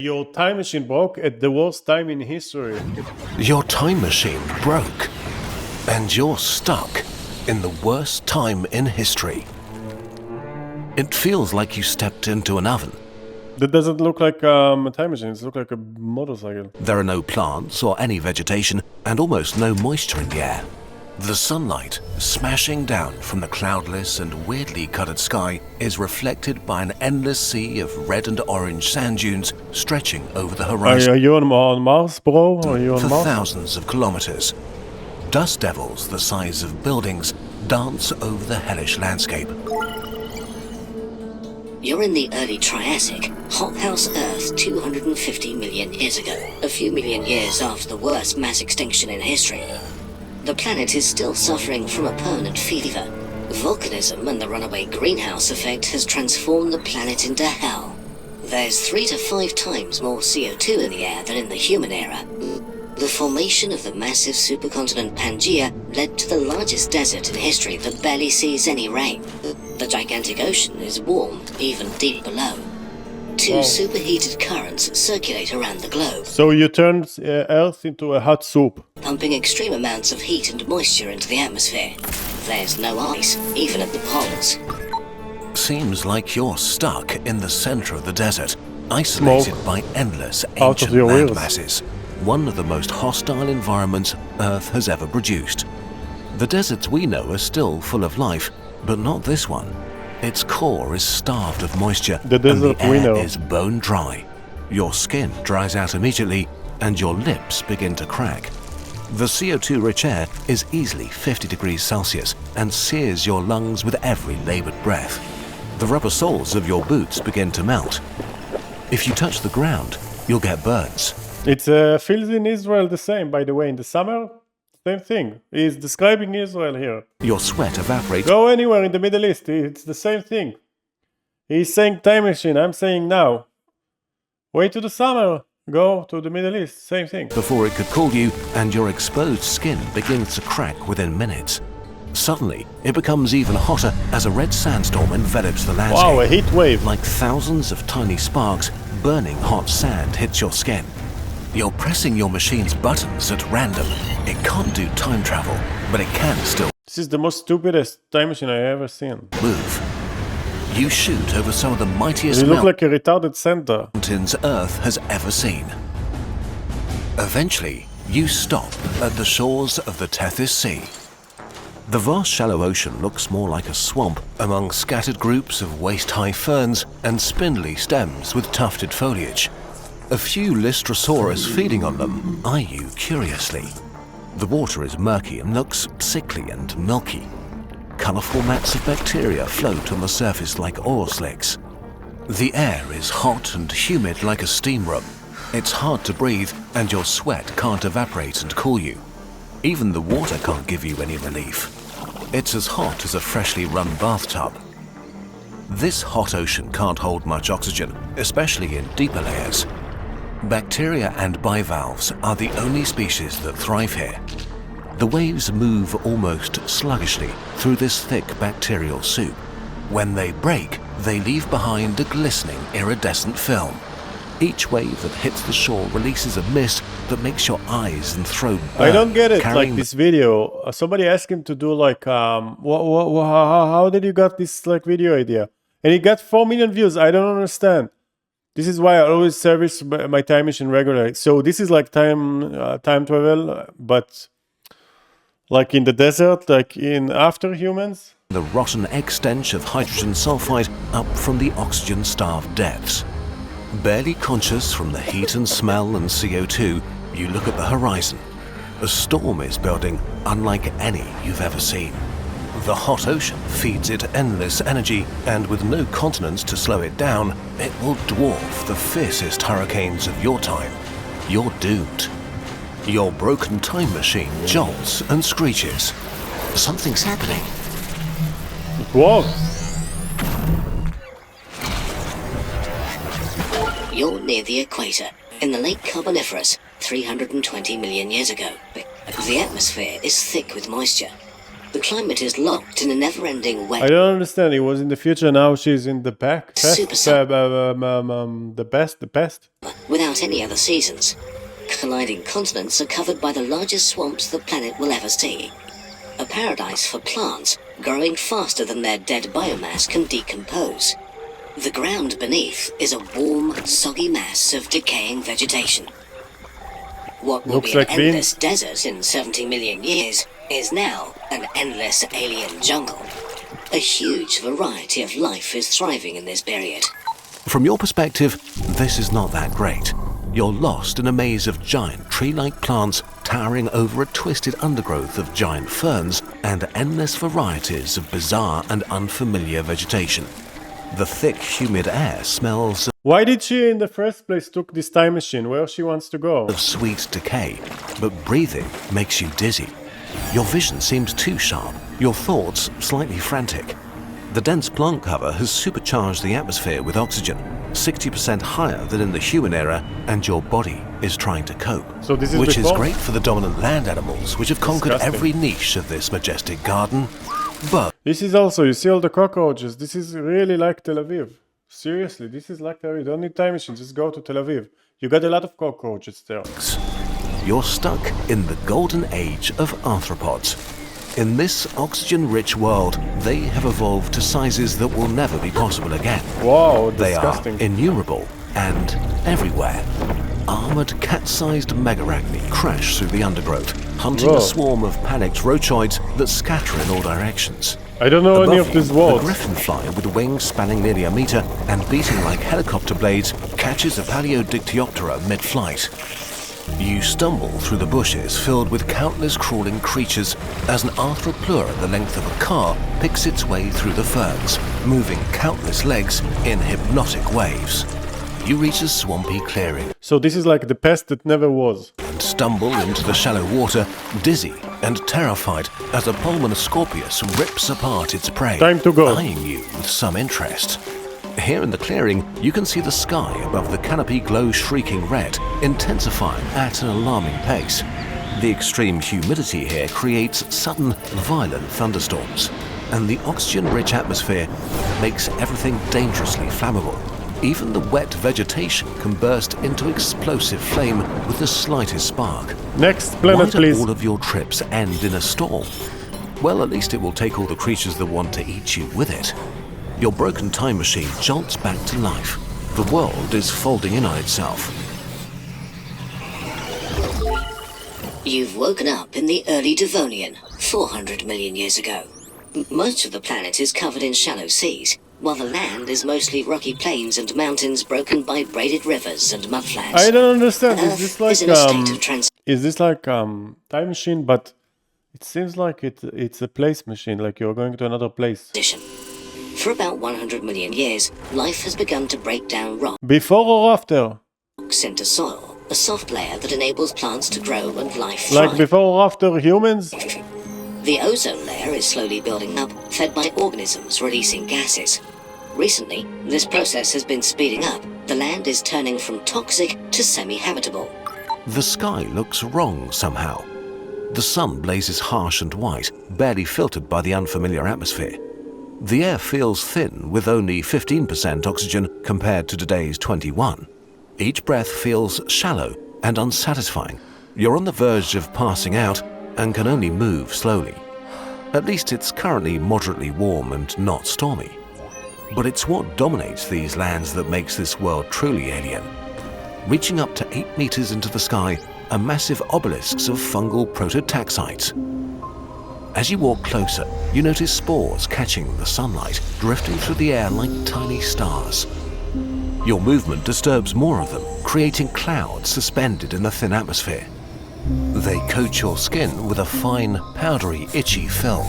Your time machine broke at the worst time in history. Your time machine broke, and you're stuck in the worst time in history. It feels like you stepped into an oven. That doesn't look like a time machine, it looks like a motorcycle. There are no plants or any vegetation, and almost no moisture in the air. The sunlight, smashing down from the cloudless and weirdly colored sky, is reflected by an endless sea of red and orange sand dunes stretching over the horizon. Are you on Mars, bro? Are you on for Mars? thousands of kilometers. Dust devils the size of buildings dance over the hellish landscape. You're in the early Triassic, hothouse Earth 250 million years ago, a few million years after the worst mass extinction in history. The planet is still suffering from a permanent fever. Volcanism and the runaway greenhouse effect has transformed the planet into hell. There's 3 to 5 times more CO2 in the air than in the human era. The formation of the massive supercontinent Pangaea led to the largest desert in history that barely sees any rain. The gigantic ocean is warm, even deep below. Two superheated currents circulate around the globe, So you turned Earth into a hot soup. pumping extreme amounts of heat and moisture into the atmosphere. There's no ice, even at the poles. Seems like you're stuck in the center of the desert, isolated by endless Out of ancient your land wheels. masses, one of the most hostile environments Earth has ever produced. The deserts we know are still full of life, but not this one. Its core is starved of moisture, The and desert the we air know. is bone dry. Your skin dries out immediately, and your lips begin to crack. The CO2-rich air is easily 50 degrees Celsius and sears your lungs with every labored breath. The rubber soles of your boots begin to melt. If you touch the ground, you'll get burns. It feels in Israel the same, by the way. In the summer, same thing. He's describing Israel here. Your sweat evaporates. Go anywhere in the Middle East, it's the same thing. He's saying time machine, I'm saying now. Wait to the summer, go to the Middle East, same thing. Before it could cool you, and your exposed skin begins to crack within minutes. Suddenly, it becomes even hotter as a red sandstorm envelops the landscape. Wow, a heat wave. Like thousands of tiny sparks, burning hot sand hits your skin. You're pressing your machine's buttons at random. It can't do time travel, but it can still This is the most stupidest time machine I ever seen. move. You shoot over some of the mightiest You look like a retarded Santa. mountains Earth has ever seen. Eventually, you stop at the shores of the Tethys Sea. The vast shallow ocean looks more like a swamp among scattered groups of waist-high ferns and spindly stems with tufted foliage. A few Lystrosaurus feeding on them eye you curiously. The water is murky and looks sickly and milky. Colourful mats of bacteria float on the surface like oil slicks. The air is hot and humid like a steam room. It's hard to breathe, and your sweat can't evaporate and cool you. Even the water can't give you any relief. It's as hot as a freshly run bathtub. This hot ocean can't hold much oxygen, especially in deeper layers. Bacteria and bivalves are the only species that thrive here. The waves move almost sluggishly through this thick bacterial soup. When they break, they leave behind a glistening iridescent film. Each wave that hits the shore releases a mist that makes your eyes and throat burn. I don't get it, carrying like this video. Somebody asked him to do like, how did you got this like video idea? And he got 4 million views. I don't understand. This is why I always service my time machine regularly. So this is like time travel, but like in the desert, like in after humans. the rotten egg stench of hydrogen sulfide up from the oxygen-starved depths. Barely conscious from the heat and smell and CO2, you look at the horizon. A storm is building unlike any you've ever seen. The hot ocean feeds it endless energy, and with no continents to slow it down, it will dwarf the fiercest hurricanes of your time. You're doomed. Your broken time machine jolts and screeches. Something's happening. Whoa! You're near the equator, in the late Carboniferous, 320 million years ago. The atmosphere is thick with moisture. The climate is locked in a never-ending I wet don't understand. It was in the future, now she's in the back. Super The past. without any other seasons. Colliding continents are covered by the largest swamps the planet will ever see. A paradise for plants, growing faster than their dead biomass can decompose. The ground beneath is a warm, soggy mass of decaying vegetation. What will Looks be like an beans. endless desert in 70 million years is now an endless alien jungle. A huge variety of life is thriving in this period. From your perspective, this is not that great. You're lost in a maze of giant tree-like plants towering over a twisted undergrowth of giant ferns and endless varieties of bizarre and unfamiliar vegetation. The thick, humid air smells Why did she in the first place took this time machine? Where she wants to go? of sweet decay, but breathing makes you dizzy. Your vision seems too sharp, your thoughts slightly frantic. The dense plant cover has supercharged the atmosphere with oxygen, 60% higher than in the human era, and your body is trying to cope. So this is which is before? great for the dominant land animals, which have conquered Disgusting. every niche of this majestic garden. But This is also, you see all the cockroaches. This is really like Tel Aviv. Seriously, this is like Tel Aviv. Don't need time machine, just go to Tel Aviv. You got a lot of cockroaches there. you're stuck in the golden age of arthropods. In this oxygen-rich world, they have evolved to sizes that will never be possible again. Wow, They are disgusting. innumerable and everywhere. Armored cat-sized megarachni crash through the undergrowth, hunting Whoa. a swarm of panicked roachoids that scatter in all directions. I don't know any Above of you, these the words. griffin fly with wings spanning nearly a meter and beating like helicopter blades catches a Paleodictyoptera mid-flight. You stumble through the bushes filled with countless crawling creatures as an arthroplura the length of a car picks its way through the ferns, moving countless legs in hypnotic waves. You reach a swampy clearing So this is like the pest that never was. and stumble into the shallow water, dizzy and terrified as a Pulmonoscorpius rips apart its prey, Time to go. eyeing you with some interest. Here in the clearing, you can see the sky above the canopy glow shrieking red, intensifying at an alarming pace. The extreme humidity here creates sudden, violent thunderstorms, and the oxygen-rich atmosphere makes everything dangerously flammable. Even the wet vegetation can burst into explosive flame with the slightest spark. Next Why planet, do please. all of your trips end in a storm? Well, at least it will take all the creatures that want to eat you with it. Your broken time machine jolts back to life. The world is folding in on itself. You've woken up in the early Devonian, 400 million years ago. Most of the planet is covered in shallow seas, while the land is mostly rocky plains and mountains broken by braided rivers and mudflats. I don't understand. Earth Is this like is in a state of transition. is this like time machine? But it seems like it's a place machine. Like you're going to another place. For about 100 million years, life has begun to break down Before or after? rocks into soil, a soft layer that enables plants to grow and life thrive. Like before or after humans? The ozone layer is slowly building up, fed by organisms releasing gases. Recently, this process has been speeding up. The land is turning from toxic to semi-habitable. The sky looks wrong somehow. The sun blazes harsh and white, barely filtered by the unfamiliar atmosphere. The air feels thin with only 15% oxygen compared to today's 21. Each breath feels shallow and unsatisfying. You're on the verge of passing out and can only move slowly. At least it's currently moderately warm and not stormy. But it's what dominates these lands that makes this world truly alien. Reaching up to 8 meters into the sky are massive obelisks of fungal prototaxites. As you walk closer, you notice spores catching the sunlight, drifting through the air like tiny stars. Your movement disturbs more of them, creating clouds suspended in the thin atmosphere. They coat your skin with a fine, powdery, itchy film.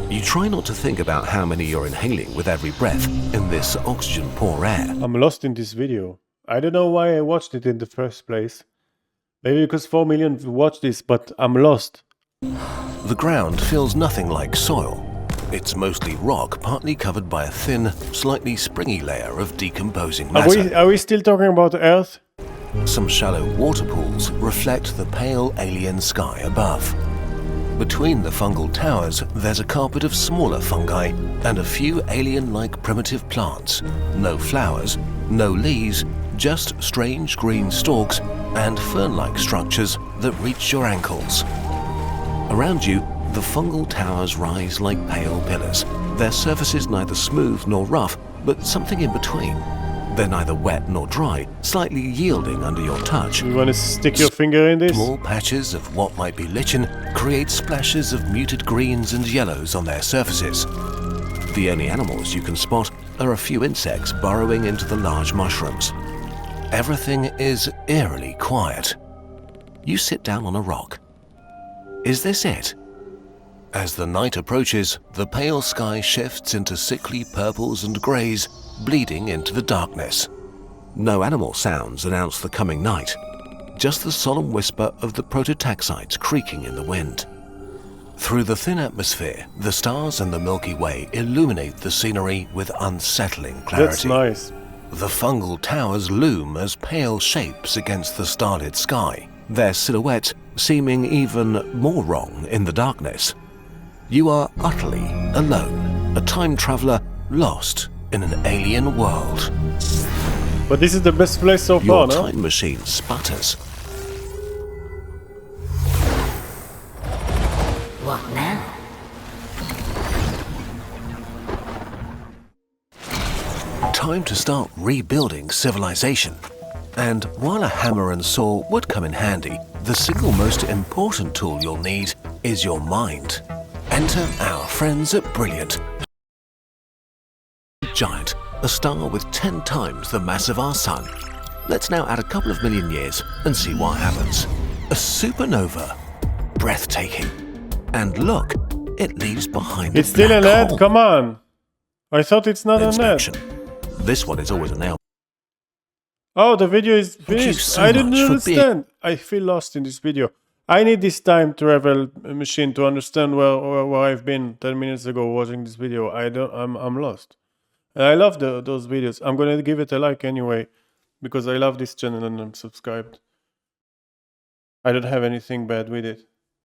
You try not to think about how many you're inhaling with every breath in this oxygen-poor air. I'm lost in this video. I don't know why I watched it in the first place. Maybe because 4 million watched this, but I'm lost. The ground feels nothing like soil. It's mostly rock, partly covered by a thin, slightly springy layer of decomposing matter. Are we still talking about Earth? Some shallow water pools reflect the pale alien sky above. Between the fungal towers, there's a carpet of smaller fungi and a few alien-like primitive plants. No flowers, no leaves, just strange green stalks and fern-like structures that reach your ankles. Around you, the fungal towers rise like pale pillars. Their surfaces neither smooth nor rough, but something in between. They're neither wet nor dry, slightly yielding under your touch. You want to stick your finger in this? Small patches of what might be lichen create splashes of muted greens and yellows on their surfaces. The only animals you can spot are a few insects burrowing into the large mushrooms. Everything is eerily quiet. You sit down on a rock. Is this it? As the night approaches, the pale sky shifts into sickly purples and greys, bleeding into the darkness. No animal sounds announce the coming night, just the solemn whisper of the prototaxites creaking in the wind. Through the thin atmosphere, the stars and the Milky Way illuminate the scenery with unsettling clarity. That's nice. The fungal towers loom as pale shapes against the starlit sky, their silhouettes seeming even more wrong in the darkness. You are utterly alone, a time traveler lost in an alien world. But this is the best place so far, Your no? time machine sputters. What now? Time to start rebuilding civilization. And while a hammer and saw would come in handy, the single most important tool you'll need is your mind. Enter our friends at Brilliant. Giant, a star with 10 times the mass of our sun. Let's now add a couple of million years and see what happens. A supernova. Breathtaking. And look, it leaves behind It's a still black an ad? hole. Come on. I thought it's not an ad. Inspection. This one is always an L. Oh, the video is you finished. so I didn't much for being- understand. I feel lost in this video. I need this time travel machine to understand where I've been 10 minutes ago watching this video. I'm lost. And I love those videos. I'm gonna give it a like anyway because I love this channel and I'm subscribed. I don't have anything bad with it.